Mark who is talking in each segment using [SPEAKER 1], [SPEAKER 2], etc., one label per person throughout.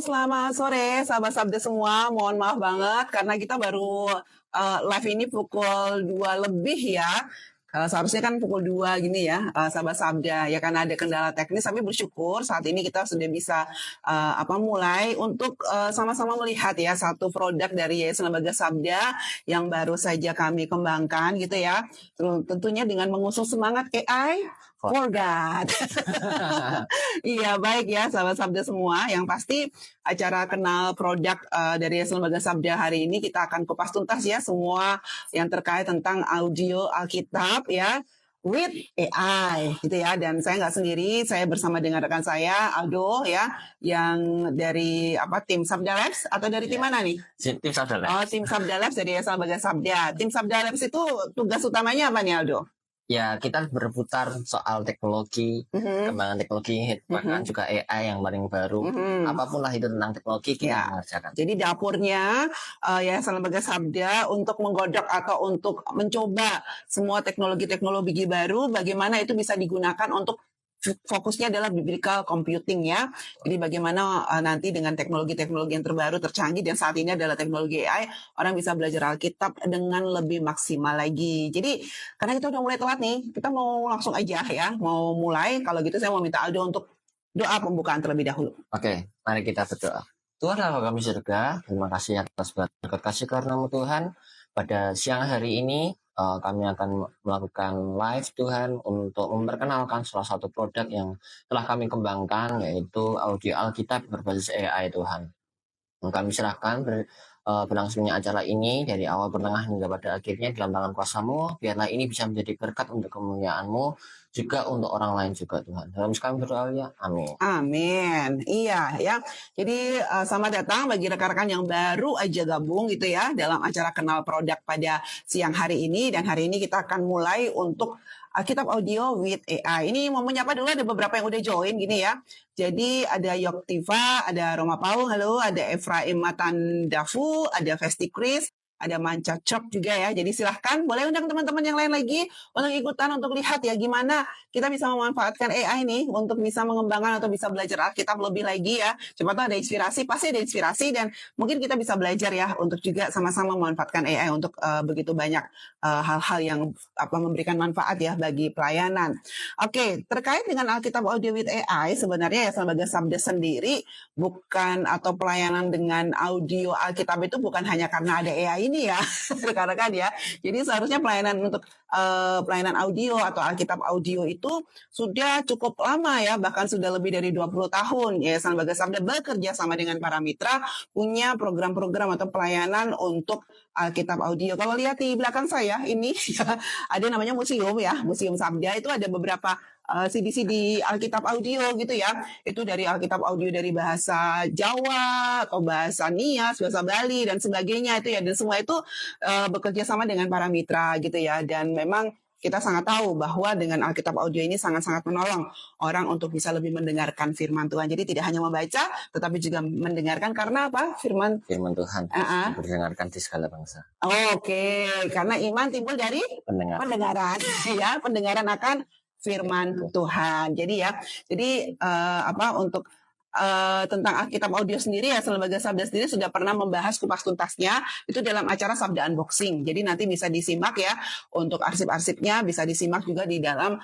[SPEAKER 1] selamat sore sahabat Sabda semua. Mohon maaf banget karena kita baru live ini pukul 2 lebih ya. Seharusnya kan pukul 2 gini ya, sahabat Sabda. Ya karena ada kendala teknis, tapi bersyukur saat ini kita sudah bisa mulai untuk sama-sama melihat ya satu produk dari Yayasan Lembaga Sabda yang baru saja kami kembangkan gitu ya. Tentunya dengan mengusung semangat AI for God. Iya, baik ya sahabat Sabda semua. Yang pasti acara kenal produk dari Yayasan Lembaga Sabda hari ini kita akan kupas tuntas ya semua yang terkait tentang audio Alkitab ya with AI gitu ya. Dan saya nggak sendiri, saya bersama dengan rekan saya Aldo ya, yang dari tim Sabda Labs atau dari tim mana nih?
[SPEAKER 2] Tim Sabda Labs.
[SPEAKER 1] Oh, tim Sabda Labs dari Yayasan Lembaga Sabda. Tim Sabda Labs itu tugas utamanya apa nih Aldo?
[SPEAKER 2] Ya, kita berputar soal teknologi, kembangan teknologi, bahkan juga AI yang paling baru. Apapun lah itu tentang teknologi kita mengerjakan.
[SPEAKER 1] Jadi dapurnya Yayasan Lembaga Sabda untuk menggodok atau untuk mencoba semua teknologi-teknologi baru, bagaimana itu bisa digunakan untuk fokusnya adalah biblical computing ya. Jadi bagaimana nanti dengan teknologi-teknologi yang terbaru tercanggih dan saat ini adalah teknologi AI, orang bisa belajar Alkitab dengan lebih maksimal lagi. Jadi karena kita udah mulai telat nih, kita mau langsung aja ya, mau mulai. Kalau gitu saya mau minta Aldo untuk doa pembukaan terlebih dahulu.
[SPEAKER 2] Oke, mari kita berdoa. Tuhan Allah kami surga, terima kasih atas berkat kasih karena-Mu Tuhan. Pada siang hari ini kami akan melakukan live Tuhan untuk memperkenalkan salah satu produk yang telah kami kembangkan, yaitu audio Alkitab berbasis AI Tuhan. Kami serahkan berlangsungnya acara ini dari awal, pertengahan hingga pada akhirnya dalam tangan kuasa-Mu. Biarlah ini bisa menjadi berkat untuk kemuliaan-Mu, juga untuk orang lain juga Tuhan. Dalam kami berdoa ya, amin.
[SPEAKER 1] Amin. Iya ya. Jadi selamat datang bagi rekan-rekan yang baru aja gabung gitu ya dalam acara kenal produk pada siang hari ini. Dan hari ini kita akan mulai untuk Alkitab Audio with AI. Ini mau menyapa dulu, ada beberapa yang udah join gini ya. Jadi ada Yoktiva, ada Roma Paul, halo, ada Efraim Matandafu, ada Vesti Chris, ada Manca Cok juga ya. Jadi silahkan boleh undang teman-teman yang lain lagi untuk ikutan, untuk lihat ya gimana kita bisa memanfaatkan AI nih untuk bisa mengembangkan atau bisa belajar Alkitab lebih lagi ya. Coba tuh ada inspirasi, pasti ada inspirasi, dan mungkin kita bisa belajar ya untuk juga sama-sama memanfaatkan AI untuk begitu banyak hal-hal yang memberikan manfaat ya bagi pelayanan. Oke, terkait dengan Alkitab Audio with AI, sebenarnya ya Lembaga Sabda sendiri bukan, atau pelayanan dengan audio Alkitab itu bukan hanya karena ada AI ini ya, rekan-rekan ya. Jadi seharusnya pelayanan untuk pelayanan audio atau Alkitab audio itu sudah cukup lama ya, bahkan sudah lebih dari 20 tahun. Yayasan Lembaga Sabda bekerja sama dengan para mitra, punya program-program atau pelayanan untuk Alkitab audio. Kalau lihat di belakang saya ini ya, ada namanya museum ya, Museum Sabda. Itu ada beberapa CD-CD Alkitab audio gitu ya. Itu dari Alkitab audio dari bahasa Jawa atau bahasa Nias, bahasa Bali dan sebagainya itu ya. Dan semua itu bekerja sama dengan para mitra gitu ya. Dan memang kita sangat tahu bahwa dengan Alkitab audio ini sangat-sangat menolong orang untuk bisa lebih mendengarkan firman Tuhan. Jadi tidak hanya membaca, tetapi juga mendengarkan. Karena apa? Firman
[SPEAKER 2] Tuhan didengarkan di segala bangsa.
[SPEAKER 1] Oke, karena iman timbul dari pendengaran ya, pendengaran akan firman Tuhan. Jadi ya, untuk tentang Alkitab audio sendiri ya, Lembaga Sabda sendiri sudah pernah membahas kupas tuntasnya itu dalam acara Sabda Unboxing. Jadi nanti bisa disimak ya, untuk arsip-arsipnya bisa disimak juga di dalam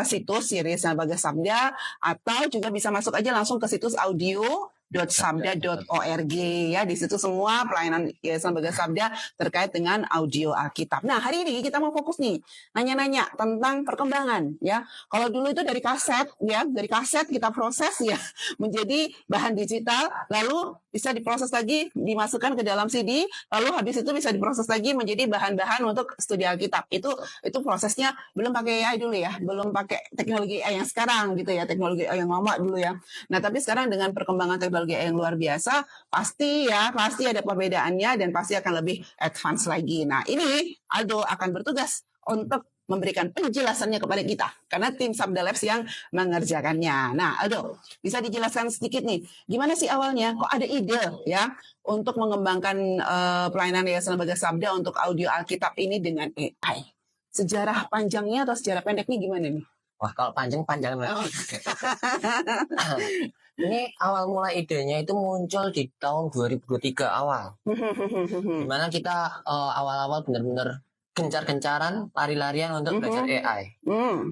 [SPEAKER 1] situs Yayasan Lembaga Sabda, atau juga bisa masuk aja langsung ke situs audio.sabda.org ya. Di situ semua pelayanan Yayasan Lembaga Sabda terkait dengan audio Alkitab. Nah, hari ini kita mau fokus nih nanya-nanya tentang perkembangan ya. Kalau dulu itu dari kaset ya, dari kaset kita proses ya menjadi bahan digital, lalu bisa diproses lagi, dimasukkan ke dalam CD, lalu habis itu bisa diproses lagi menjadi bahan-bahan untuk studi Alkitab. Itu prosesnya belum pakai AI dulu ya, belum pakai teknologi AI yang sekarang gitu ya, teknologi AI yang lama dulu ya. Nah, tapi sekarang dengan perkembangan teknologi AI yang luar biasa, pasti ada perbedaannya dan pasti akan lebih advance lagi. Nah, ini Aldo akan bertugas untuk memberikan penjelasannya kepada kita karena tim Sabda Labs yang mengerjakannya. Nah, Aldo, bisa dijelaskan sedikit nih, gimana sih awalnya kok ada ide ya untuk mengembangkan pelayanan Yayasan Lembaga Sabda untuk audio Alkitab ini dengan AI? Sejarah panjangnya atau sejarah pendeknya gimana nih?
[SPEAKER 2] Wah, kalau panjang. Ini awal mulai idenya itu muncul di tahun 2023 awal. Dimana kita awal-awal benar-benar gencar-gencaran, lari-larian untuk belajar AI.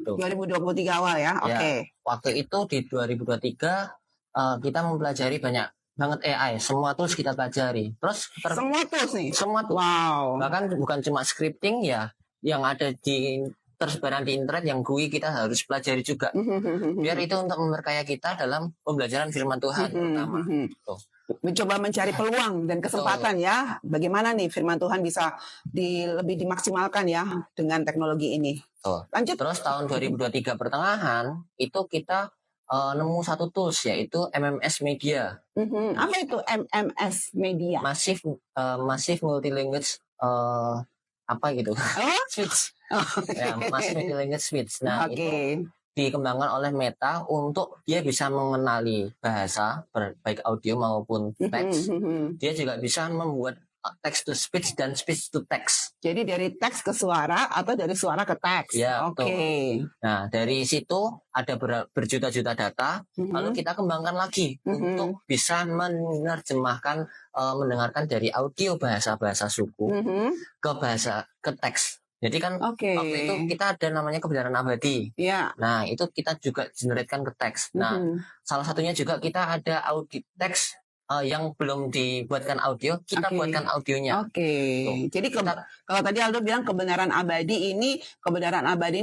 [SPEAKER 2] Tuh.
[SPEAKER 1] 2023 awal ya, oke.
[SPEAKER 2] Ya, waktu itu di 2023 kita mempelajari banyak banget AI, semua tools kita pelajari. Terus
[SPEAKER 1] Semua tools nih.
[SPEAKER 2] semua tools.
[SPEAKER 1] Wow.
[SPEAKER 2] Bahkan bukan cuma scripting ya, yang ada di tersebaran di internet yang GUI kita harus pelajari juga. Biar itu untuk memperkaya kita dalam pembelajaran firman Tuhan terutama. Tuh.
[SPEAKER 1] Mencoba mencari peluang dan kesempatan ya. Bagaimana nih firman Tuhan bisa lebih dimaksimalkan ya dengan teknologi ini. Lanjut.
[SPEAKER 2] Terus tahun 2023 pertengahan itu kita nemu satu tools yaitu MMS Media.
[SPEAKER 1] Apa itu MMS Media?
[SPEAKER 2] Massive Multilanguage apa gitu? Switch. Ya, Massive Multilanguage Switch. Nah, itu dikembangkan oleh Meta untuk dia bisa mengenali bahasa baik audio maupun teks. Dia juga bisa membuat text to speech dan speech to text.
[SPEAKER 1] Jadi dari teks ke suara atau dari suara ke teks.
[SPEAKER 2] Ya, oke. Nah, dari situ ada berjuta-juta data, lalu kita kembangkan lagi untuk bisa menerjemahkan, mendengarkan dari audio bahasa-bahasa suku ke teks. Jadi kan waktu itu kita ada namanya kebenaran abadi. Nah, itu kita juga generatekan ke teks. Nah, salah satunya juga kita ada audio teks yang belum dibuatkan audio, kita buatkan audionya.
[SPEAKER 1] Jadi kalau tadi Aldo bilang kebenaran abadi ini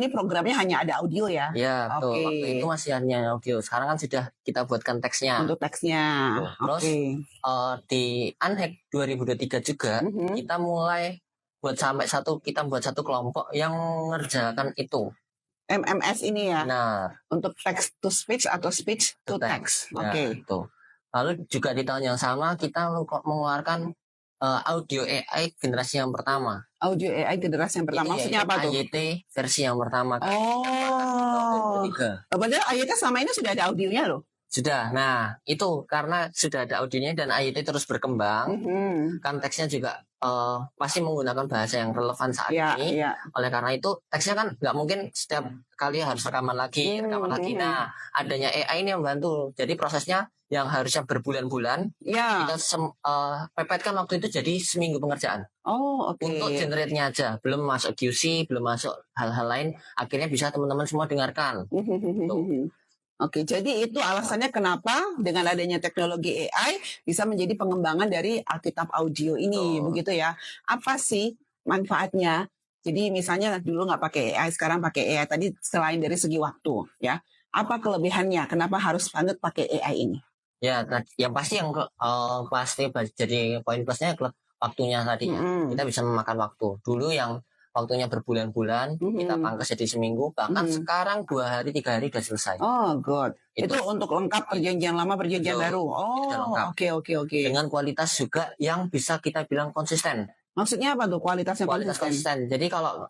[SPEAKER 1] programnya hanya ada audio ya?
[SPEAKER 2] Ya, betul. Waktu itu masih hanya audio. Sekarang kan sudah kita buatkan teksnya.
[SPEAKER 1] Untuk teksnya.
[SPEAKER 2] Terus di Unhack 2023 juga kita mulai kita buat satu kelompok yang mengerjakan itu.
[SPEAKER 1] MMS ini ya?
[SPEAKER 2] Nah,
[SPEAKER 1] untuk text to speech atau speech to text.
[SPEAKER 2] Itu. Lalu juga di tahun yang sama kita mengeluarkan audio AI generasi yang pertama.
[SPEAKER 1] Audio AI generasi yang pertama maksudnya apa tuh?
[SPEAKER 2] AYT versi yang pertama.
[SPEAKER 1] Padahal AYT selama ini sudah ada audionya loh.
[SPEAKER 2] Sudah. Nah, itu karena sudah ada audionya dan AYT terus berkembang, kan teksnya juga pasti menggunakan bahasa yang relevan saat ini. Oleh karena itu, teksnya kan nggak mungkin setiap kali harus rekaman lagi. Nah, adanya AI ini yang membantu. Jadi prosesnya yang harusnya berbulan-bulan, kita pepetkan waktu itu jadi seminggu pengerjaan. Untuk generate-nya aja, belum masuk QC, belum masuk hal-hal lain. Akhirnya bisa teman-teman semua dengarkan.
[SPEAKER 1] Jadi itu alasannya kenapa dengan adanya teknologi AI bisa menjadi pengembangan dari Alkitab audio ini, begitu ya. Apa sih manfaatnya? Jadi misalnya dulu nggak pakai AI, sekarang pakai AI tadi selain dari segi waktu, ya. Apa kelebihannya? Kenapa harus banget pakai AI ini?
[SPEAKER 2] Ya, yang pasti pasti jadi poin plusnya waktunya tadi. Kita bisa memakan waktu. Dulu yang waktunya berbulan-bulan, kita pangkas jadi seminggu, bahkan sekarang 2 hari, 3 hari udah selesai.
[SPEAKER 1] Itu untuk lengkap perjanjian lama, perjanjian baru. Oke.
[SPEAKER 2] Dengan kualitas juga yang bisa kita bilang konsisten.
[SPEAKER 1] Maksudnya apa tuh kualitasnya
[SPEAKER 2] konsisten? Jadi kalau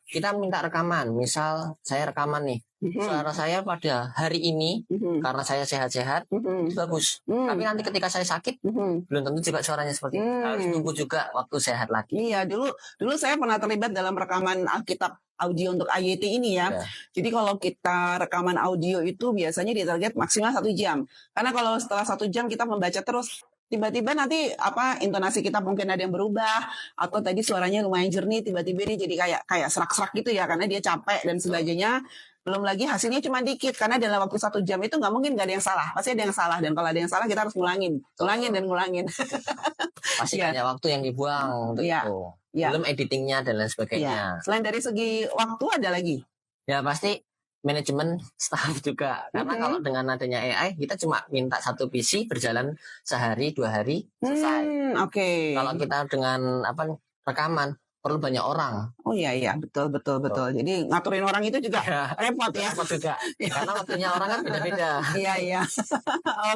[SPEAKER 2] kita minta rekaman, misal saya rekaman nih, suara saya pada hari ini karena saya sehat-sehat bagus. Tapi nanti ketika saya sakit belum tentu juga suaranya seperti itu. Harus tunggu juga waktu sehat lagi.
[SPEAKER 1] Iya, dulu saya pernah terlibat dalam rekaman Alkitab audio untuk AYT ini ya. Jadi kalau kita rekaman audio itu biasanya ditarget maksimal 1 jam. Karena kalau setelah 1 jam kita membaca terus, tiba-tiba nanti intonasi kita mungkin ada yang berubah, atau tadi suaranya lumayan jernih, tiba-tiba ini jadi kayak serak-serak gitu ya, karena dia capek dan sebagainya. Belum lagi hasilnya cuma dikit, karena dalam waktu 1 jam itu nggak mungkin nggak ada yang salah, pasti ada yang salah, dan kalau ada yang salah kita harus ngulangin.
[SPEAKER 2] Pasti banyak waktu yang dibuang untuk itu. Belum editingnya dan lain sebagainya.
[SPEAKER 1] Selain dari segi waktu ada lagi?
[SPEAKER 2] Ya pasti manajemen staff juga, karena kalau dengan adanya AI kita cuma minta satu PC berjalan sehari 2 hari selesai. Kalau kita dengan rekaman perlu banyak orang.
[SPEAKER 1] Iya, betul. Jadi ngaturin orang itu juga repot ya.
[SPEAKER 2] Repot juga. Karena waktunya orang kan beda-beda.
[SPEAKER 1] Iya.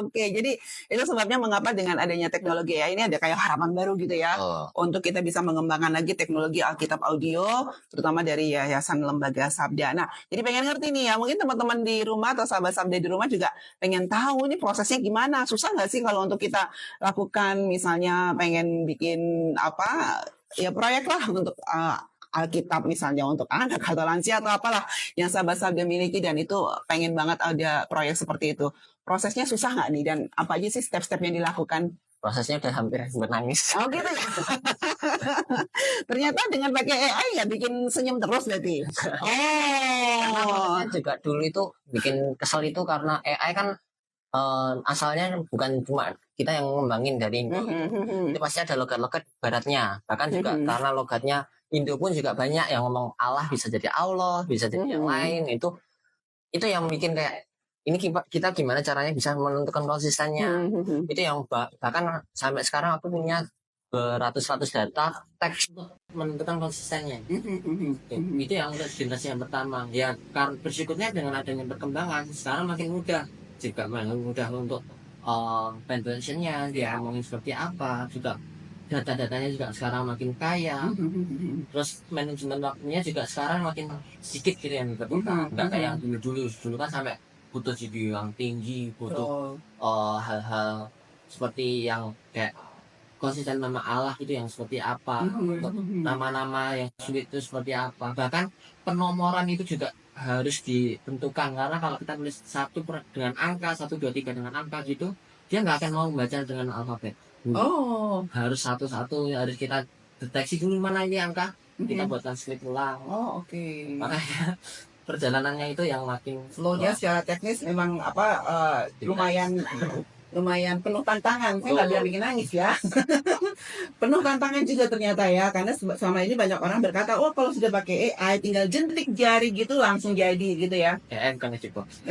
[SPEAKER 1] Jadi itu sebabnya mengapa dengan adanya teknologi AI ini ada kayak harapan baru gitu ya. Untuk kita bisa mengembangkan lagi teknologi Alkitab audio, terutama dari Yayasan Lembaga Sabda. Nah, jadi pengen ngerti nih ya, mungkin teman-teman di rumah atau sahabat Sabda di rumah juga pengen tahu ini prosesnya gimana. Susah nggak sih kalau untuk kita lakukan, misalnya pengen bikin proyek lah untuk Alkitab misalnya untuk anak atau lansia atau apalah yang sahabat-sahabat miliki, dan itu pengen banget ada proyek seperti itu. Prosesnya susah nggak nih, dan apa aja sih step-step yang dilakukan?
[SPEAKER 2] Prosesnya udah hampir menangis.
[SPEAKER 1] Oh gitu ya. Ternyata dengan pakai AI ya bikin senyum terus berarti.
[SPEAKER 2] Karena
[SPEAKER 1] Oh.
[SPEAKER 2] prosesnya juga dulu itu bikin kesel itu karena AI kan asalnya bukan cuma kita yang ngembangin dari Indo. Itu pasti ada logat-logat baratnya. Bahkan juga karena logatnya Indo pun juga banyak yang ngomong Allah bisa jadi Allah, bisa jadi yang lain. Itu yang bikin kayak ini kita gimana caranya bisa menentukan konsistennya. Itu yang bahkan sampai sekarang aku punya beratus-ratus data teks untuk menentukan konsistennya. Itu yang untuk generasi yang pertama. Ya karena bersyukurnya dengan adanya perkembangan sekarang makin mudah, juga makin mudah untuk pensiunnya dia ngomongin seperti apa, juga data-datanya juga sekarang makin kaya. Terus manajemen waktunya juga sekarang makin sedikit gitu yang terbuka, nggak kayak yang dulu kan sampai butuh GPU yang tinggi, butuh hal-hal seperti yang kayak konsisten nama Allah itu yang seperti apa, nama-nama yang sulit itu seperti apa, bahkan penomoran itu juga harus ditentukan, karena kalau kita tulis satu dengan angka 1 2 3 dengan angka gitu, dia nggak akan mau membaca dengan alfabet. Harus satu-satu, harus kita deteksi dulu mana ini angka, kita buatkan script ulang. Makanya perjalanannya itu yang makin
[SPEAKER 1] Flow-nya secara teknis memang lumayan penuh tantangan. Saya nggak bilang bikin nangis ya. Penuh tantangan juga ternyata ya, karena selama ini banyak orang berkata, oh kalau sudah pakai AI tinggal jentik jari gitu langsung jadi gitu ya.
[SPEAKER 2] AI bukan magic box.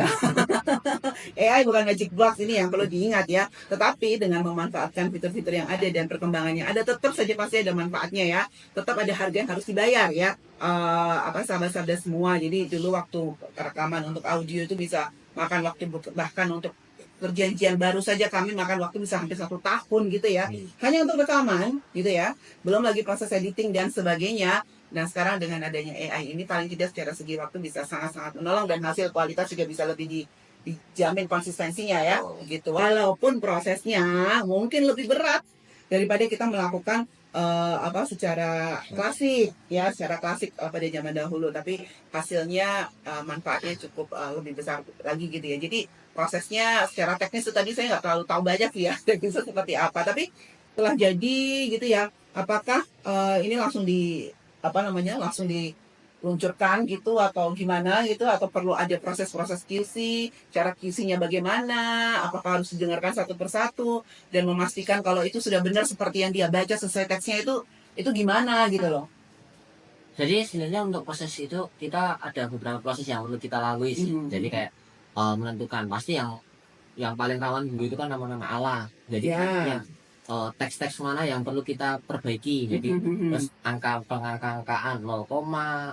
[SPEAKER 1] AI bukan magic box, ini yang perlu diingat ya. Tetapi dengan memanfaatkan fitur-fitur yang ada dan perkembangannya ada, tetap saja pasti ada manfaatnya ya. Tetap ada harga yang harus dibayar ya. Sahabat-sahabat semua. Jadi dulu waktu rekaman untuk audio itu bisa makan waktu, bahkan untuk perjanjian baru saja kami makan waktu bisa hampir 1 tahun gitu ya, hanya untuk rekaman gitu ya, belum lagi proses editing dan sebagainya. Dan sekarang dengan adanya AI ini paling tidak secara segi waktu bisa sangat-sangat menolong, dan hasil kualitas juga bisa lebih dijamin konsistensinya ya gitu, walaupun prosesnya mungkin lebih berat daripada kita melakukan secara klasik ya, secara klasik pada zaman dahulu, tapi hasilnya manfaatnya cukup lebih besar lagi gitu ya. Jadi prosesnya secara teknis itu tadi saya nggak terlalu tahu banyak ya teknisnya seperti apa, tapi setelah jadi gitu ya, apakah ini langsung langsung diluncurkan gitu atau gimana gitu, atau perlu ada proses-proses QC, cara QC-nya bagaimana, apakah harus didengarkan satu persatu dan memastikan kalau itu sudah benar seperti yang dia baca sesuai teksnya, itu gimana gitu loh.
[SPEAKER 2] Jadi sebenarnya untuk proses itu kita ada beberapa proses yang perlu kita lalui sih. Jadi kayak menentukan pasti yang paling rawan dulu itu kan nama-nama Allah. Jadi teks-teks mana yang perlu kita perbaiki. Jadi terus pengangkaan 0,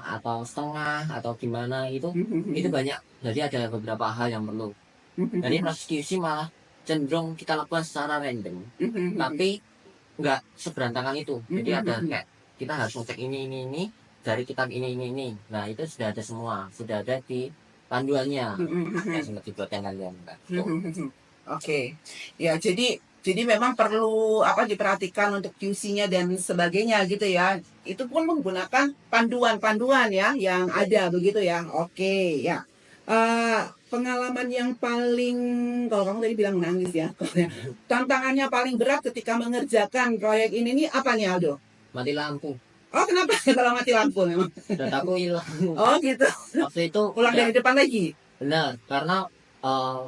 [SPEAKER 2] atau setengah atau gimana itu banyak. Jadi ada beberapa hal yang perlu. Jadi proses QC malah cenderung kita lakukan secara random. Tapi nggak seberantakan itu. Jadi ada kayak kita harus ngecek ini dari kitab ini. Nah itu sudah ada semua, sudah ada di panduannya. Ya seperti buatkan kalian.
[SPEAKER 1] Oke. Ya, jadi memang perlu diperhatikan untuk QC-nya dan sebagainya gitu ya. Itu pun menggunakan panduan-panduan ya yang ada begitu ya. Oke, ya. Pengalaman yang paling, kalau kamu tadi bilang nangis ya, tantangannya paling berat ketika mengerjakan proyek ini nih apa nih Aldo?
[SPEAKER 2] Mati lampu.
[SPEAKER 1] Oh kenapa kalau mati lampu memang?
[SPEAKER 2] Dataku hilang.
[SPEAKER 1] Oh gitu.
[SPEAKER 2] Waktu itu
[SPEAKER 1] pulang dari depan lagi?
[SPEAKER 2] Benar, karena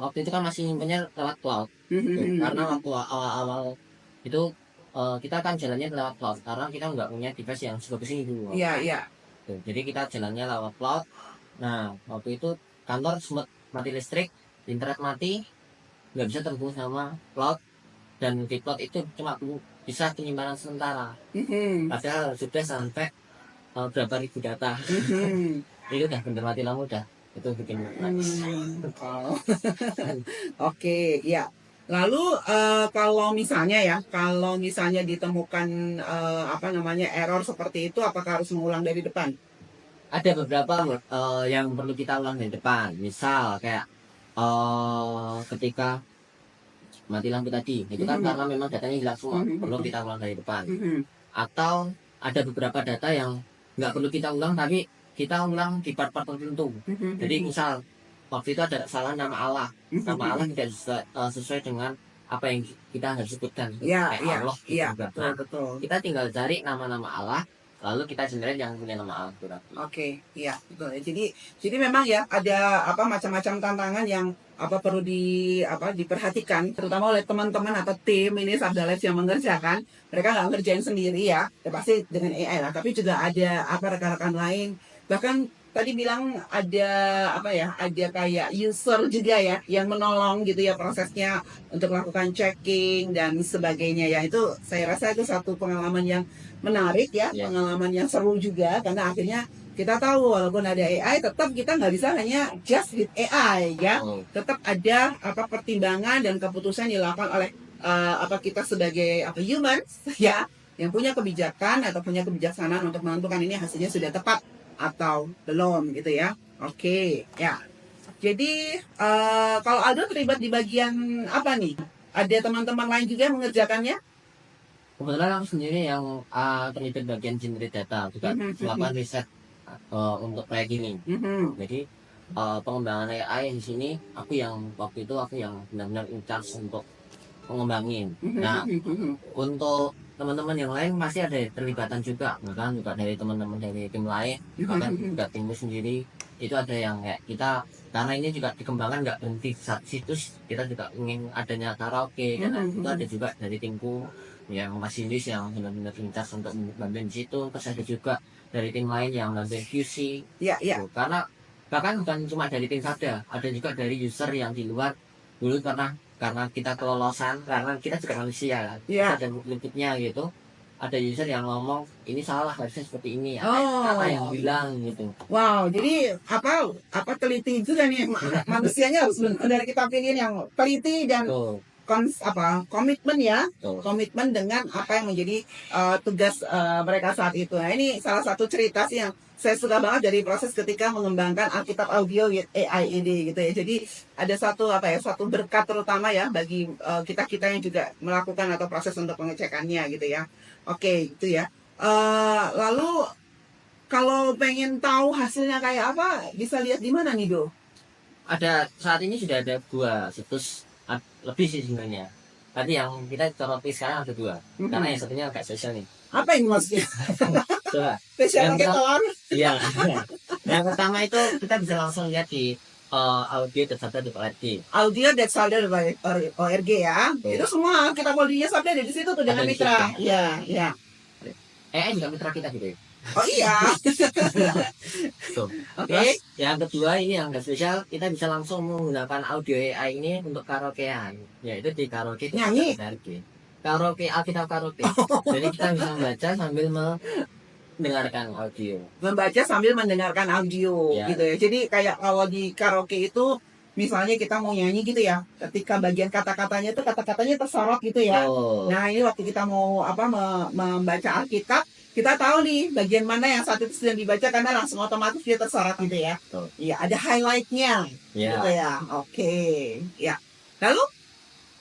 [SPEAKER 2] waktu itu kan masih nyimpennya lewat cloud. Karena waktu awal-awal itu kita kan jalannya lewat cloud, karena kita nggak punya device yang sebagus ini dulu.
[SPEAKER 1] Iya.
[SPEAKER 2] Jadi kita jalannya lewat cloud. Nah waktu itu kantor sempat mati listrik, internet mati, nggak bisa terhubung sama cloud, dan di cloud itu cuma bisa penyimpanan sementara. Padahal sudah sampai berapa ribu data. Itu udah bener mati lampu udah. Itu bikin nangis.
[SPEAKER 1] Oke, ya. Lalu kalau misalnya ditemukan error seperti itu, apakah harus mengulang dari depan?
[SPEAKER 2] Ada beberapa yang perlu kita ulang dari depan. Misal kayak ketika mati lampu tadi, itu kan karena memang datanya hilang semua, perlu kita ulang dari depan. Atau ada beberapa data yang nggak perlu kita ulang, tapi kita ulang di part-part tertentu. Jadi misal waktu itu ada salah nama Allah tidak sesuai dengan apa yang kita harus sebutkan,
[SPEAKER 1] Ya,
[SPEAKER 2] kayak Allah gitu
[SPEAKER 1] iya,
[SPEAKER 2] juga.
[SPEAKER 1] betul,
[SPEAKER 2] Nah,
[SPEAKER 1] betul.
[SPEAKER 2] kita tinggal cari nama-nama Allah, lalu kita generate yang punya nama Allah berarti.
[SPEAKER 1] Oke, iya, betul. Jadi memang ya ada apa macam-macam tantangan yang apa perlu diperhatikan, terutama oleh teman-teman atau tim ini Sabda Labs yang mengerjakan. Mereka nggak ngerjain sendiri ya pasti dengan AI lah. Tapi juga ada apa rekan-rekan lain. Bahkan tadi bilang ada apa ya, ada kayak user juga ya yang menolong gitu ya prosesnya untuk melakukan checking dan sebagainya ya. Itu saya rasa itu satu pengalaman yang menarik ya,
[SPEAKER 2] Ya.
[SPEAKER 1] pengalaman yang seru juga karena akhirnya kita tahu walaupun ada AI tetap kita nggak bisa hanya just with AI ya, tetap ada apa pertimbangan dan keputusan dilakukan oleh apa kita sebagai apa humans ya yang punya kebijakan atau punya kebijaksanaan untuk menentukan ini hasilnya sudah tepat atau belum gitu ya. Oke ya. Jadi kalau Aldo terlibat di bagian apa nih? Ada teman-teman lain juga yang mengerjakannya?
[SPEAKER 2] Kebetulan aku sendiri yang terlibat bagian generate data, juga melakukan riset untuk proyek ini. Jadi pengembangan AI di sini waktu itu aku yang benar-benar in charge untuk mengembangin. Nah, untuk teman-teman yang lain masih ada terlibatan juga, bahkan juga dari teman-teman dari tim lain, bahkan juga tim sendiri itu ada yang kayak kita, karena ini juga dikembangkan nggak berhenti satu situs, kita juga ingin adanya karaoke, dan itu ada juga dari timku yang masih list yang benar-benar lintas untuk bantuin di situ. Terus ada juga dari tim lain yang bantuin QC.
[SPEAKER 1] Ya, ya.
[SPEAKER 2] Karena bahkan bukan cuma dari tim Sabda, ada juga dari user yang di luar dulu karena kita kelolosan, karena kita juga manusia,
[SPEAKER 1] Ya.
[SPEAKER 2] ada luputnya gitu. Ada user yang ngomong ini salah, harusnya seperti ini.
[SPEAKER 1] Apa
[SPEAKER 2] yang bilang gitu.
[SPEAKER 1] Wow, jadi apa teliti juga nih manusianya harus benar kita pilih yang teliti dan komitmen ya, komitmen dengan apa yang menjadi tugas mereka saat itu. Nah, ini salah satu cerita sih yang saya suka banget dari proses ketika mengembangkan Alkitab Audio with AI ini gitu ya. Jadi ada satu berkat terutama ya bagi kita yang juga melakukan atau proses untuk pengecekannya gitu ya. Oke, itu ya. Lalu kalau pengen tahu hasilnya kayak apa, bisa lihat di mana nih, Do?
[SPEAKER 2] Saat ini sudah ada 2 situs, lebih sih sebenarnya. Tadi yang kita soroti sekarang ada 2, karena yang satunya agak spesial nih.
[SPEAKER 1] Apa ini maksudnya?
[SPEAKER 2] Coba.
[SPEAKER 1] Spesial paketon?
[SPEAKER 2] Iya. Yang pertama itu kita bisa langsung lihat di audio.sabda.org.
[SPEAKER 1] Audio.sabda.org ya. Itu semua kita audinya Sabda ada di situ tuh dengan mitra. Iya, iya.
[SPEAKER 2] Juga mitra kita gitu.
[SPEAKER 1] Oh iya.
[SPEAKER 2] Oke. Yang kedua ini yang agak spesial, kita bisa langsung menggunakan audio AI ini untuk karaokean, yaitu di karaoke.
[SPEAKER 1] Nyanyi.
[SPEAKER 2] Karaoke, Alkitab karaoke. Jadi kita bisa membaca sambil mendengarkan audio.
[SPEAKER 1] Membaca sambil mendengarkan audio gitu ya. Jadi kayak kalau di karaoke itu misalnya kita mau nyanyi gitu ya, ketika bagian kata-katanya itu kata-katanya tersorot gitu ya. Nah, ini waktu kita mau membaca Alkitab, kita tahu nih bagian mana yang saat itu sedang dibaca karena langsung otomatis dia tersorot gitu ya. Iya, ada highlightnya gitu ya. Oke, ya. Lalu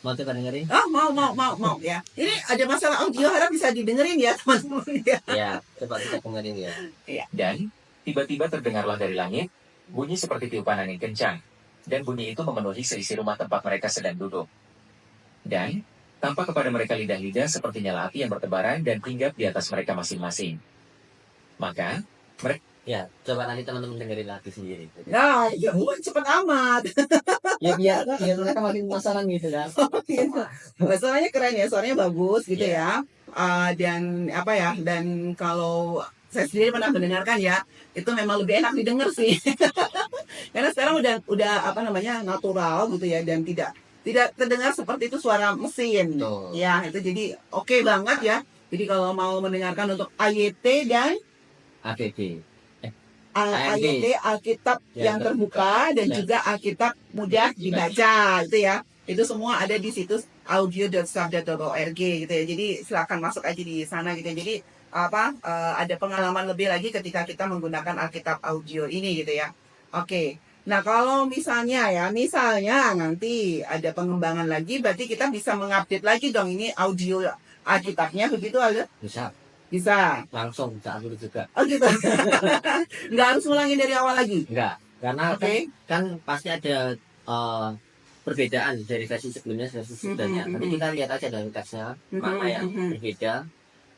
[SPEAKER 2] mau coba dengerin?
[SPEAKER 1] Oh, mau ya. Ini ada masalah audio, harap bisa didengerin ya teman-teman ya.
[SPEAKER 2] Iya, coba kita dengerin ya.
[SPEAKER 1] Iya.
[SPEAKER 3] Dan tiba-tiba terdengarlah dari langit bunyi seperti tiupan angin kencang, dan bunyi itu memenuhi seisi rumah tempat mereka sedang duduk. Dan tampak kepada mereka lidah-lidah seperti nyala api yang bertebaran dan hinggap di atas mereka masing-masing. Maka mereka
[SPEAKER 2] coba nanti teman-teman dengerin lagi sendiri.
[SPEAKER 1] Nah, ya cepet amat.
[SPEAKER 2] biar mereka makin penasaran gitu kan.
[SPEAKER 1] Suaranya keren ya, suaranya bagus gitu ya. Dan apa ya? Dan kalau saya sendiri pernah mendengarkan ya, itu memang lebih enak didengar sih. Karena sekarang udah natural gitu ya, dan tidak terdengar seperti itu suara mesin. Ya, itu jadi oke banget ya. Jadi kalau mau mendengarkan untuk AYT dan
[SPEAKER 2] ABB.
[SPEAKER 1] AYT Alkitab yang terbuka dan juga Alkitab mudah dibaca itu ya. Itu semua ada di situs audio.sabda.org gitu ya. Jadi silakan masuk aja di sana gitu ya. Jadi ada pengalaman lebih lagi ketika kita menggunakan Alkitab audio ini gitu ya. Oke. Nah, kalau misalnya nanti ada pengembangan lagi, berarti kita bisa mengupdate lagi dong ini audio Alkitabnya begitu aja. Bisa.
[SPEAKER 2] langsung bisa upload juga.
[SPEAKER 1] Oh gitu. Nggak harus ngulangin dari awal lagi.
[SPEAKER 2] Enggak, karena
[SPEAKER 1] Oke.
[SPEAKER 2] kan pasti ada perbedaan dari versi sebelumnya versi sesudahnya. Nanti kita lihat aja dari teksnya mana yang berbeda,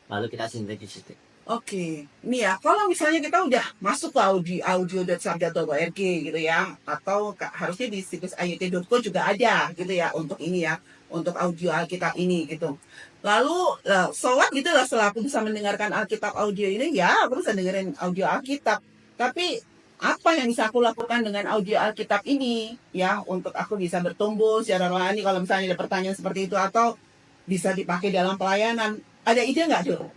[SPEAKER 2] lalu kita sintetis di situ.
[SPEAKER 1] Oke, nih ya, kalau misalnya kita udah masuk ke audio.sabda.org gitu ya, atau harusnya di situs ayt.co juga ada gitu ya untuk ini ya, untuk audio Alkitab ini gitu. Lalu, sholat gitu lah setelah aku bisa mendengarkan Alkitab audio ini, ya aku bisa dengerin audio Alkitab. Tapi apa yang bisa aku lakukan dengan audio Alkitab ini ya untuk aku bisa bertumbuh secara rohani kalau misalnya ada pertanyaan seperti itu atau bisa dipakai dalam pelayanan? Ada ide nggak tuh?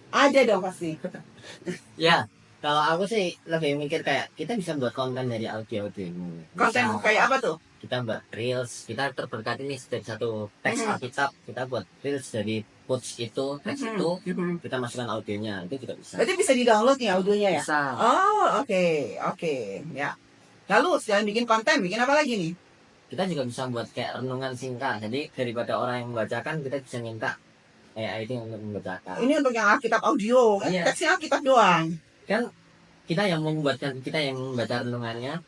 [SPEAKER 1] Ada dong pasti.
[SPEAKER 2] Ya, kalau aku sih lebih mikir kayak kita bisa buat konten dari audio ini.
[SPEAKER 1] Konten kayak apa tuh?
[SPEAKER 2] Kita buat reels, kita terberkati nih dari satu teks Alkitab, kita buat reels dari quotes itu, teks itu, kita masukkan audionya, itu juga bisa.
[SPEAKER 1] Berarti bisa di-download nih audionya ya?
[SPEAKER 2] Bisa.
[SPEAKER 1] Oh, oke, ya. Lalu selain bikin konten, bikin apa lagi nih?
[SPEAKER 2] Kita juga bisa buat kayak renungan singkat. Jadi daripada orang yang membacakan, kita bisa minta AI itu untuk membacakan.
[SPEAKER 1] Ini untuk yang Alkitab audio, kan
[SPEAKER 2] Iya.
[SPEAKER 1] teksnya Alkitab doang.
[SPEAKER 2] Kan kita yang membuatkan, kita yang membaca renungannya,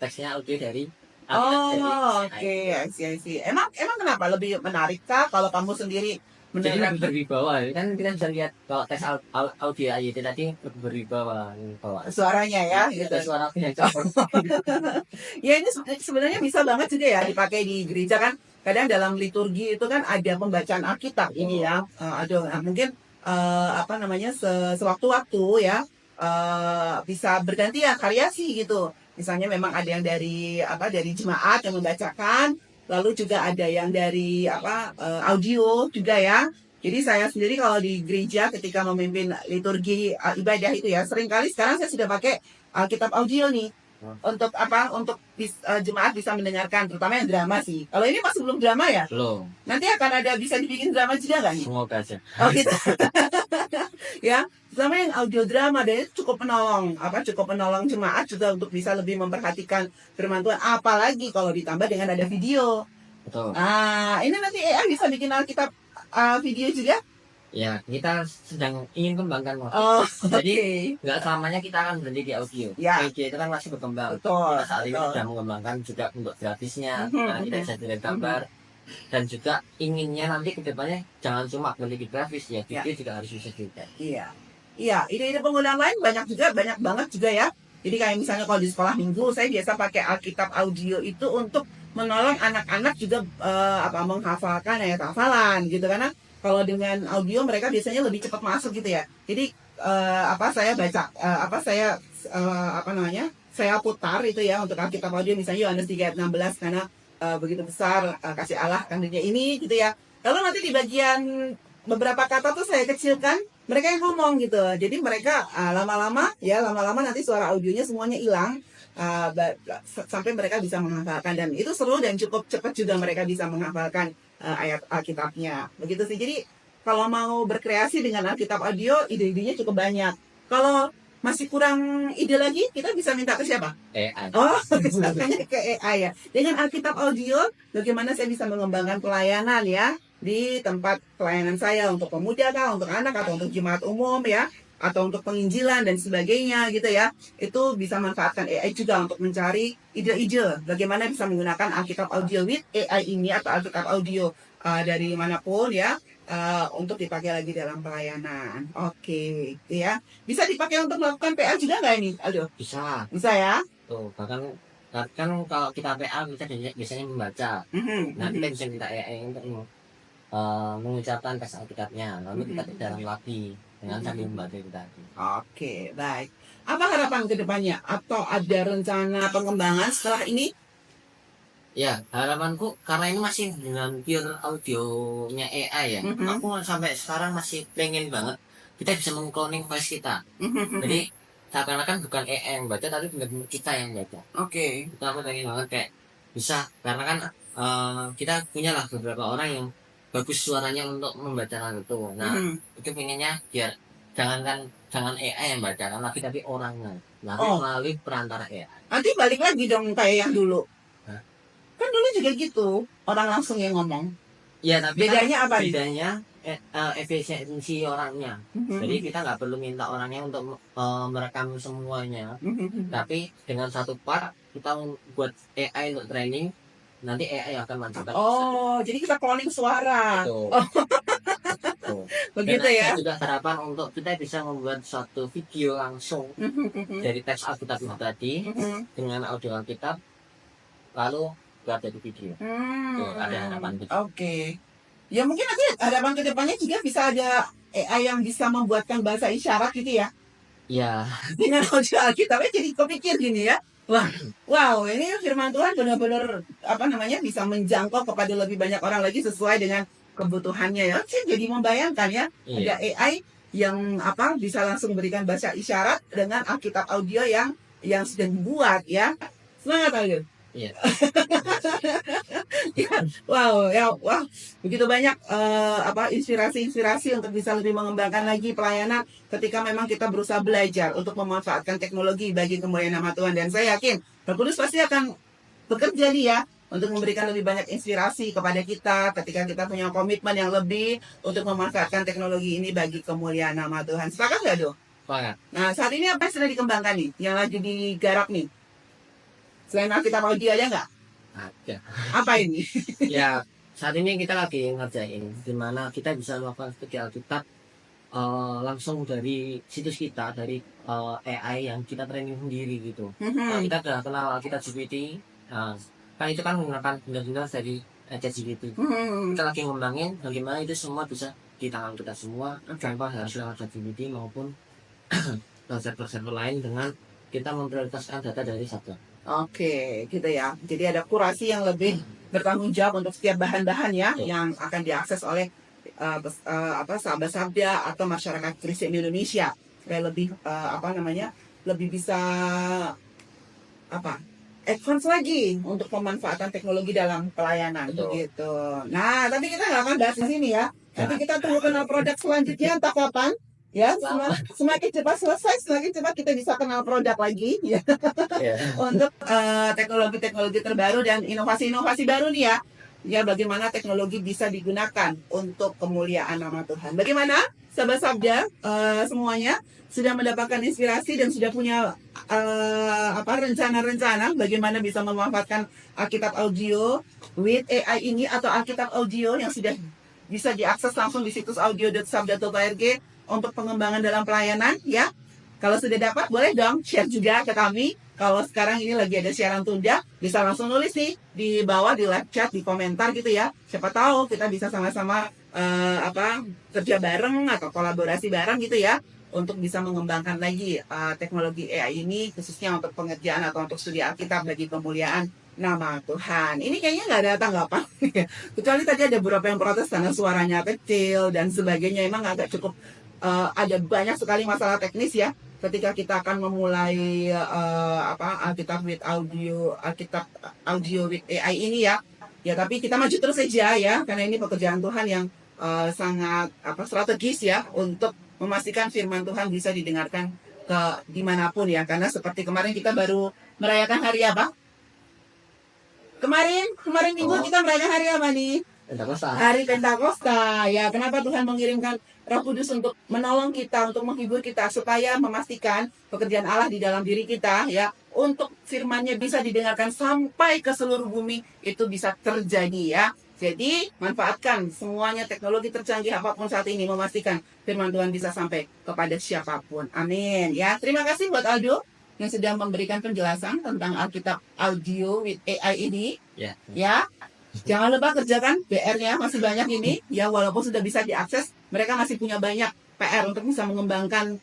[SPEAKER 2] teksnya audio dari
[SPEAKER 1] Oh, oke, I see. Emang kenapa lebih menarik kah kalau kamu sendiri
[SPEAKER 2] jadi
[SPEAKER 1] mendengar?
[SPEAKER 2] lebih berwibawa kan, kita bisa lihat kalau teks audio AYT tadi lebih berwibawa bawa
[SPEAKER 1] Suaranya ya, gitu.
[SPEAKER 2] suara yang campur.
[SPEAKER 1] Ya ini sebenarnya bisa banget juga ya dipakai di gereja kan. Kadang dalam liturgi itu kan ada pembacaan Alkitab ini ya. Mungkin apa namanya sewaktu-waktu ya bisa berganti ya variasi gitu. Misalnya memang ada yang dari jemaat yang membacakan, lalu juga ada yang dari audio juga ya. Jadi saya sendiri kalau di gereja ketika memimpin liturgi ibadah itu ya, seringkali sekarang saya sudah pakai Alkitab audio nih. Untuk jemaat bisa mendengarkan, terutama yang drama sih. Kalau ini masih belum drama ya?
[SPEAKER 2] Belum.
[SPEAKER 1] Nanti akan ada bisa dibikin drama juga nggak nih?
[SPEAKER 2] Semoga aja.
[SPEAKER 1] Oh gitu. Ya, sama yang audio drama dan itu cukup menolong jemaat juga untuk bisa lebih memperhatikan firman Tuhan. Apalagi kalau ditambah dengan ada video.
[SPEAKER 2] Betul.
[SPEAKER 1] Ini nanti AI bisa bikin Alkitab video juga?
[SPEAKER 2] Ya, kita sedang ingin kembangkan.
[SPEAKER 1] Oh,
[SPEAKER 2] jadi nggak selamanya kita akan berhenti di audio.
[SPEAKER 1] Ya.
[SPEAKER 2] Media itu kan masih berkembang.
[SPEAKER 1] Betul.
[SPEAKER 2] Saat ini sudah mengembangkan juga untuk grafisnya, karena kita bisa lihat gambar. Dan juga inginnya nanti ke depannya jangan cuma memiliki grafis ya, video juga harus bisa juga.
[SPEAKER 1] Iya, ide-ide penggunaan lain banyak banget juga ya. Jadi kayak misalnya kalau di sekolah minggu saya biasa pakai Alkitab audio itu untuk menolong anak-anak juga menghafalkan ayat hafalan gitu, karena kalau dengan audio mereka biasanya lebih cepat masuk gitu ya. Jadi saya putar itu ya untuk Alkitab audio misalnya Yohanes 3 ayat 16 karena begitu besar kasih Allah kan dunia ini gitu ya. Lalu nanti di bagian beberapa kata tuh saya kecilkan, mereka yang ngomong gitu. Jadi mereka lama-lama nanti suara audionya semuanya hilang sampai mereka bisa menghafalkan, dan itu seru dan cukup cepat juga mereka bisa menghafalkan ayat Alkitabnya. Begitu sih. Jadi kalau mau berkreasi dengan Alkitab audio, ide-idenya cukup banyak. Kalau masih kurang ide lagi, kita bisa minta ke siapa?
[SPEAKER 2] AI.
[SPEAKER 1] Oh, bisa tanya ke AI ya. Dengan Alkitab audio, bagaimana saya bisa mengembangkan pelayanan ya di tempat pelayanan saya untuk pemuda kah, untuk anak atau untuk jemaat umum ya, atau untuk penginjilan dan sebagainya gitu ya. Itu bisa manfaatkan AI juga untuk mencari ide-ide bagaimana bisa menggunakan Alkitab audio with AI ini atau Alkitab audio dari manapun ya. Untuk dipakai lagi dalam pelayanan. Oke, ya. Bisa dipakai untuk melakukan PA juga nggak ini, Aldo?
[SPEAKER 2] Bisa
[SPEAKER 1] ya.
[SPEAKER 2] Tuh, bahkan kan kalau kita PA kita biasanya membaca. Nah, kita bisa minta AI untuk mengucapkan teks Alkitabnya, lalu kita dalam lagi dengan sambil membaca itu tadi.
[SPEAKER 1] Oke, baik. Apa harapan ke depannya? Atau ada rencana pengembangan setelah ini?
[SPEAKER 2] Ya, harapanku karena ini masih dengan pure audionya AI ya. Aku sampai sekarang masih pengen banget kita bisa mengcloning voice kita. Jadi seakan-akan bukan AI yang baca, tapi benar-benar kita yang baca.
[SPEAKER 1] Oke.
[SPEAKER 2] Itu aku pengen banget kayak bisa, karena kan kita punya lah beberapa orang yang bagus suaranya untuk membacakan itu. Nah, itu pengennya biar jangan AI yang bacakan lagi, tapi orangnya. Melalui perantara AI.
[SPEAKER 1] Nanti balik lagi dong kayak yang dulu. Kan dulu juga gitu, orang langsung yang ngomong.
[SPEAKER 2] Iya, tapi
[SPEAKER 1] bedanya apa nih?
[SPEAKER 2] Bedanya
[SPEAKER 4] efisiensi orangnya. Jadi kita nggak perlu minta orangnya untuk merekam semuanya, tapi dengan satu part kita buat AI untuk training, nanti AI akan lanjutkan.
[SPEAKER 1] Oh, jadi kita cloning suara.
[SPEAKER 4] Betul.
[SPEAKER 1] Oh,
[SPEAKER 4] Betul.
[SPEAKER 1] begitu
[SPEAKER 4] Dan
[SPEAKER 1] ya.
[SPEAKER 4] ada juga harapan untuk kita bisa membuat suatu video langsung dari teks Alkitab itu tadi dengan audio Alkitab, lalu buat jadi video. Tuh, ada harapan gitu.
[SPEAKER 1] Oke. Ya mungkin nanti harapan kedepannya juga bisa ada AI yang bisa membuatkan bahasa isyarat gitu ya.
[SPEAKER 4] Ya,
[SPEAKER 1] Dengan audio Alkitabnya jadi kepikir gini ya. Wah, wow, ini firman Tuhan benar-benar bisa menjangkau kepada lebih banyak orang lagi sesuai dengan kebutuhannya ya. Saya jadi membayangkan ya, ada
[SPEAKER 4] iya.
[SPEAKER 1] AI yang bisa langsung berikan bahasa isyarat dengan Alkitab audio yang sudah dibuat ya. Semangat Aldo.
[SPEAKER 4] Iya.
[SPEAKER 1] Ya, wow, ya, wah, begitu banyak inspirasi-inspirasi untuk bisa lebih mengembangkan lagi pelayanan ketika memang kita berusaha belajar untuk memanfaatkan teknologi bagi kemuliaan nama Tuhan. Dan saya yakin Roh Kudus pasti akan bekerja nih ya untuk memberikan lebih banyak inspirasi kepada kita ketika kita punya komitmen yang lebih untuk memanfaatkan teknologi ini bagi kemuliaan nama Tuhan. Sepakat nggak, Do?
[SPEAKER 4] Sepakat.
[SPEAKER 1] Nah, saat ini apa yang sedang dikembangkan nih, yang lagi digarap nih? Selain Alkitab audio aja nggak?
[SPEAKER 4] Ada.
[SPEAKER 1] Apa ini?
[SPEAKER 4] Ya, saat ini kita lagi ngerjain dimana kita bisa melakukan studi Alkitab langsung dari situs kita, dari AI yang kita training sendiri gitu. Kita udah kenal Alkitab GPT, kan itu kan menggunakan benar-benar dari ChatGPT. Kita lagi ngembangin bagaimana itu semua bisa di tangan kita semua, tanpa harus lewat ChatGPT maupun server-server lain, dengan kita memprioritaskan data dari satu.
[SPEAKER 1] Oke, gitu ya. Jadi ada kurasi yang lebih bertanggung jawab untuk setiap bahan-bahan ya yang akan diakses oleh sahabat sabda atau masyarakat Kristen Indonesia, supaya lebih lebih bisa advance lagi untuk pemanfaatan teknologi dalam pelayanan. Begitu. Nah, tapi kita nggak akan bahas di sini ya. Tapi kita tunggu kenal produk selanjutnya entah kapan. Ya, semakin cepat selesai, semakin cepat kita bisa kenal produk lagi ya. Untuk teknologi-teknologi terbaru dan inovasi-inovasi baru nih ya. Ya, bagaimana teknologi bisa digunakan untuk kemuliaan nama Tuhan. Bagaimana sahabat sabda semuanya sudah mendapatkan inspirasi dan sudah punya rencana-rencana bagaimana bisa memanfaatkan Alkitab audio with AI ini, atau Alkitab audio yang sudah bisa diakses langsung di situs audio.sabda.org untuk pengembangan dalam pelayanan ya. Kalau sudah dapat, boleh dong share juga ke kami. Kalau sekarang ini lagi ada siaran tunda, bisa langsung nulis nih di bawah di live chat, di komentar gitu ya. Siapa tahu kita bisa sama-sama kerja bareng atau kolaborasi bareng gitu ya, untuk bisa mengembangkan lagi teknologi AI ini, khususnya untuk pengerjaan atau untuk studi Alkitab bagi kemuliaan nama Tuhan. Ini kayaknya nggak ada tanggapan, kecuali tadi ada beberapa yang protes karena suaranya kecil dan sebagainya. Emang agak cukup ada banyak sekali masalah teknis ya ketika kita akan memulai Alkitab audio with AI ini ya. Ya, tapi kita maju terus saja ya, karena ini pekerjaan Tuhan yang sangat strategis ya, untuk memastikan firman Tuhan bisa didengarkan ke dimanapun ya. Karena seperti kemarin kita baru merayakan hari apa? Kemarin minggu kita merayakan hari apa nih?
[SPEAKER 4] Pentakosta.
[SPEAKER 1] Hari Pentakosta ya. Kenapa Tuhan mengirimkan Roh Kudus untuk menolong kita, untuk menghibur kita, supaya memastikan pekerjaan Allah di dalam diri kita ya, untuk firman-Nya bisa didengarkan sampai ke seluruh bumi, itu bisa terjadi ya. Jadi manfaatkan semuanya teknologi tercanggih apapun saat ini, memastikan firman Tuhan bisa sampai kepada siapapun. Amin ya. Terima kasih buat Aldo yang sudah memberikan penjelasan tentang Alkitab audio with AI ini. Ya. Jangan lupa kerjakan PR-nya, masih banyak ini ya, walaupun sudah bisa diakses, mereka masih punya banyak PR untuk bisa mengembangkan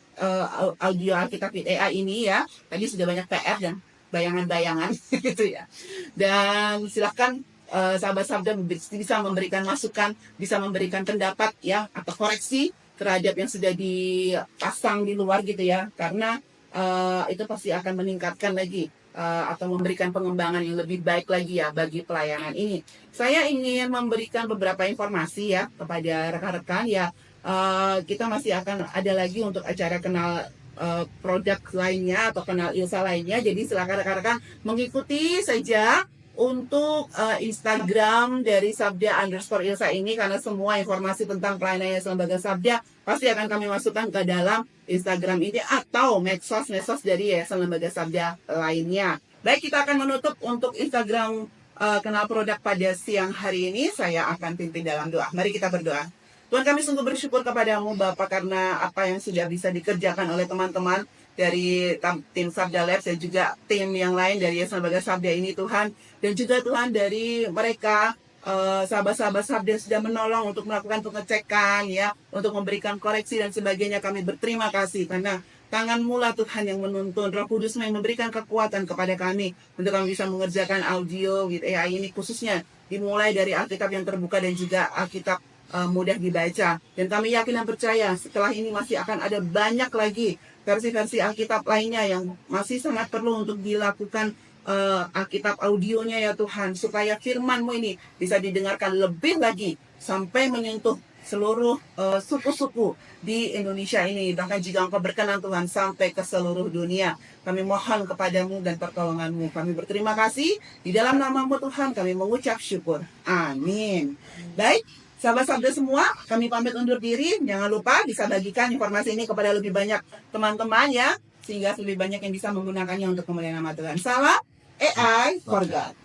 [SPEAKER 1] audio Alkitab with AI ini ya. Tadi sudah banyak PR dan bayangan-bayangan gitu ya. Dan silakan sahabat sabda bisa memberikan masukan, bisa memberikan pendapat ya, atau koreksi terhadap yang sudah dipasang di luar gitu ya, karena itu pasti akan meningkatkan lagi atau memberikan pengembangan yang lebih baik lagi ya bagi pelayanan ini. Saya ingin memberikan beberapa informasi ya kepada rekan-rekan ya. Kita masih akan ada lagi untuk acara kenal produk lainnya atau kenal Ilsa lainnya. Jadi silakan rekan-rekan mengikuti saja untuk Instagram dari Sabda_Ilsa ini, karena semua informasi tentang pelayanan Yayasan Lembaga Sabda pasti akan kami masukkan ke dalam Instagram ini atau medsos dari Yayasan Lembaga Sabda lainnya. Baik, kita akan menutup untuk Instagram Kenal Produk pada siang hari ini. Saya akan pimpin dalam doa. Mari kita berdoa. Tuhan, kami sungguh bersyukur kepadamu Bapa karena apa yang sudah bisa dikerjakan oleh teman-teman dari tim Sabda Labs dan juga tim yang lain dari Yayasan Lembaga Sabda ini Tuhan. Dan juga Tuhan dari mereka sahabat-sahabat Sabda yang sudah menolong untuk melakukan pengecekan ya, untuk memberikan koreksi dan sebagainya. Kami berterima kasih karena tangan-Mu lah Tuhan yang menuntun, Roh Kudus yang memberikan kekuatan kepada kami untuk kami bisa mengerjakan audio with AI ini, khususnya dimulai dari Alkitab yang terbuka dan juga Alkitab mudah dibaca. Dan kami yakin dan percaya setelah ini masih akan ada banyak lagi versi-versi Alkitab lainnya yang masih sangat perlu untuk dilakukan Alkitab audionya ya Tuhan, supaya firman-Mu ini bisa didengarkan lebih lagi sampai menyentuh seluruh suku-suku di Indonesia ini. Bahkan jika Engkau berkenan Tuhan sampai ke seluruh dunia. Kami mohon kepadamu dan pertolongan-Mu. Kami berterima kasih. Di dalam nama-Mu Tuhan kami mengucap syukur. Amin. Baik, sahabat Sabda semua, kami pamit undur diri. Jangan lupa bisa bagikan informasi ini kepada lebih banyak teman-teman ya, sehingga lebih banyak yang bisa menggunakannya untuk kemuliaan nama Tuhan. Salam AI for God.